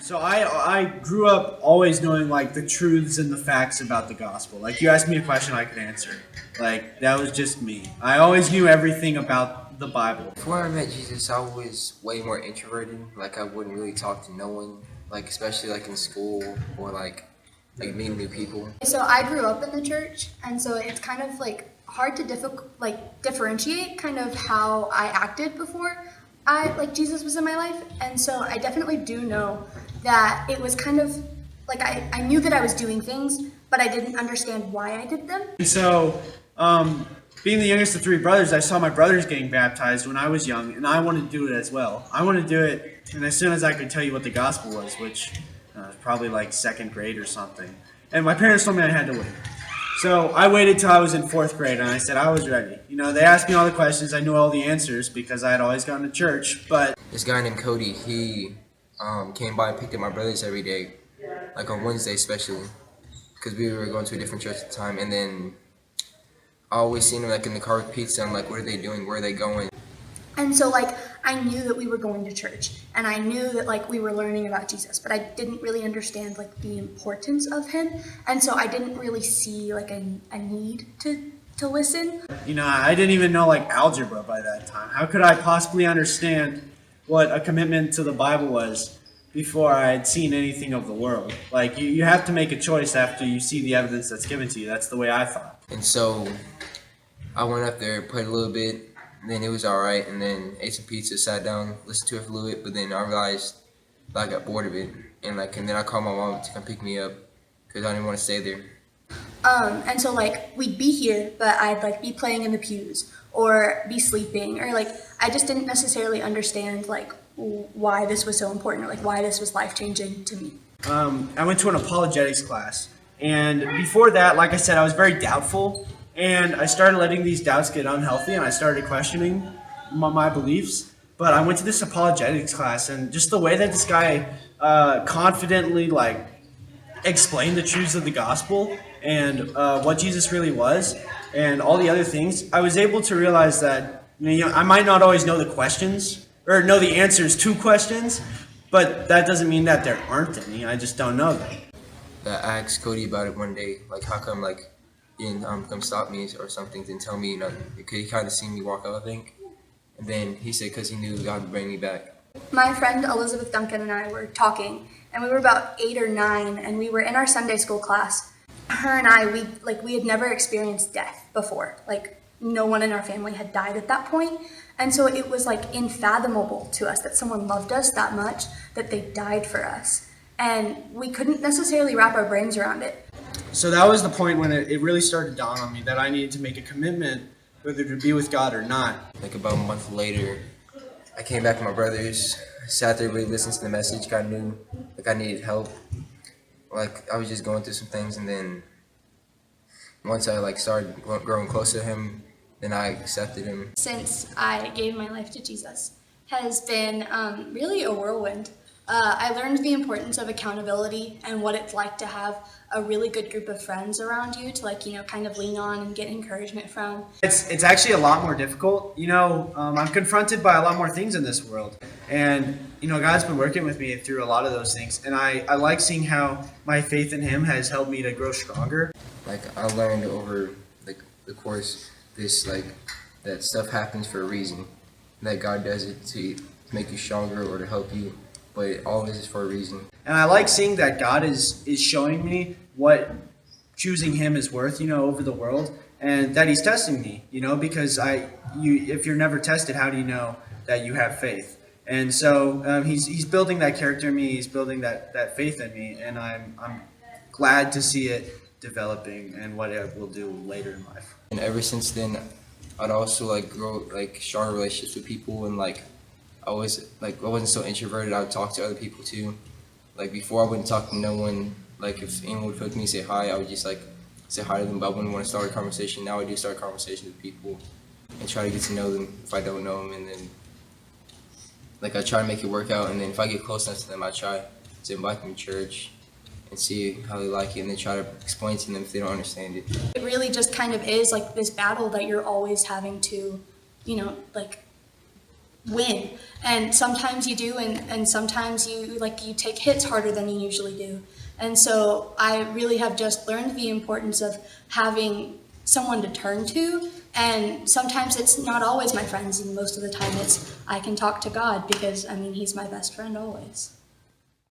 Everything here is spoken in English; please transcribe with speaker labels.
Speaker 1: So I grew up always knowing like the truths and the facts about the gospel. Like you asked me a question, I could answer. Like that was just me. I always knew everything about the Bible.
Speaker 2: Before I met Jesus, I was way more introverted. Like I wouldn't really talk to no one, like especially like in school or like meeting new people.
Speaker 3: So I grew up in the church, and so it's kind of like hard to differentiate kind of how I acted before Jesus was in my life. And so I definitely do know that it was kind of like I knew that I was doing things, but I didn't understand why I did them.
Speaker 1: And so, being the youngest of three brothers, I saw my brothers getting baptized when I was young, and I wanted to do it as well. I wanted to do it, and as soon as I could tell you what the gospel was, which was probably like second grade or something. And my parents told me I had to wait. So I waited till I was in fourth grade, and I said I was ready. You know, they asked me all the questions. I knew all the answers because I had always gone to church. But
Speaker 2: this guy named Cody, he came by and picked up my brothers every day, like on Wednesday especially, because we were going to a different church at the time. And then I always seen them like in the car with pizza. I'm like, what are they doing? Where are they going?
Speaker 3: And so like I knew that we were going to church, and I knew that like we were learning about Jesus, but I didn't really understand like the importance of him. And so I didn't really see like a need to listen.
Speaker 1: you know, I didn't even know like algebra by that time. How could I possibly understand what a commitment to the Bible was before I had seen anything of the world? Like you have to make a choice after you see the evidence that's given to you. That's the way I thought.
Speaker 2: And so I went up there, played a little bit, and then it was all right, and then ate some pizza, sat down, listened to it for a little bit, but then I realized I got bored of it, and then I called my mom to come pick me up because I didn't want to stay there.
Speaker 3: And so like we'd be here, but I'd like be playing in the pews or be sleeping, or like I just didn't necessarily understand like why this was so important, or like why this was life-changing to me.
Speaker 1: I went to an apologetics class, and before that, like I said, I was very doubtful, and I started letting these doubts get unhealthy, and I started questioning my beliefs. But I went to this apologetics class, and just the way that this guy confidently like explained the truths of the gospel and what Jesus really was, and all the other things, I was able to realize that I might not always know the questions or know the answers to questions, but that doesn't mean that there aren't any. I just don't know them.
Speaker 2: I asked Cody about it one day, like how come like he didn't come stop me or something, didn't tell me nothing, because he kind of seen me walk out, I think. And then he said because he knew God would bring me back.
Speaker 3: My friend Elizabeth Duncan and I were talking, and we were about 8 or 9, and we were in our Sunday school class. Her and I, we had never experienced death before. Like no one in our family had died at that point. And so it was like unfathomable to us that someone loved us that much, that they died for us. And we couldn't necessarily wrap our brains around it.
Speaker 1: So that was the point when it really started to dawn on me that I needed to make a commitment, whether to be with God or not.
Speaker 2: Like about a month later, I came back with my brothers, sat there, really listened to the message. God knew like I needed help. Like I was just going through some things, and then once I like started growing closer to him, then I accepted him.
Speaker 3: Since I gave my life to Jesus has been really a whirlwind. I learned the importance of accountability and what it's like to have a really good group of friends around you to kind of lean on and get encouragement from.
Speaker 1: It's actually a lot more difficult. I'm confronted by a lot more things in this world, and God's been working with me through a lot of those things, and I like seeing how my faith in Him has helped me to grow stronger.
Speaker 2: Like I learned over the course that stuff happens for a reason, that God does it to make you stronger or to help you, but it always is for a reason.
Speaker 1: And I like seeing that God is showing me what choosing Him is worth, over the world, and that He's testing me, because if you're never tested, how do you know that you have faith? And so He's building that character in me, He's building that faith in me, and I'm glad to see it developing and what it will do later in life.
Speaker 2: And ever since then, I'd also grow stronger relationships with people, and I wasn't so introverted. I would talk to other people too. Before I wouldn't talk to no one. If anyone would look me and say hi, I would just say hi to them, but I wouldn't want to start a conversation. Now I do start conversations with people and try to get to know them if I don't know them, and then I try to make it work out, and then if I get close enough to them, I try to invite them to church and see how they like it, and then try to explain to them if they don't understand it.
Speaker 3: It really just kind of is this battle that you're always having to, win. And sometimes you do, and sometimes you take hits harder than you usually do. And so I really have just learned the importance of having someone to turn to. And sometimes it's not always my friends, and most of the time it's I can talk to God, because I mean, he's my best friend always.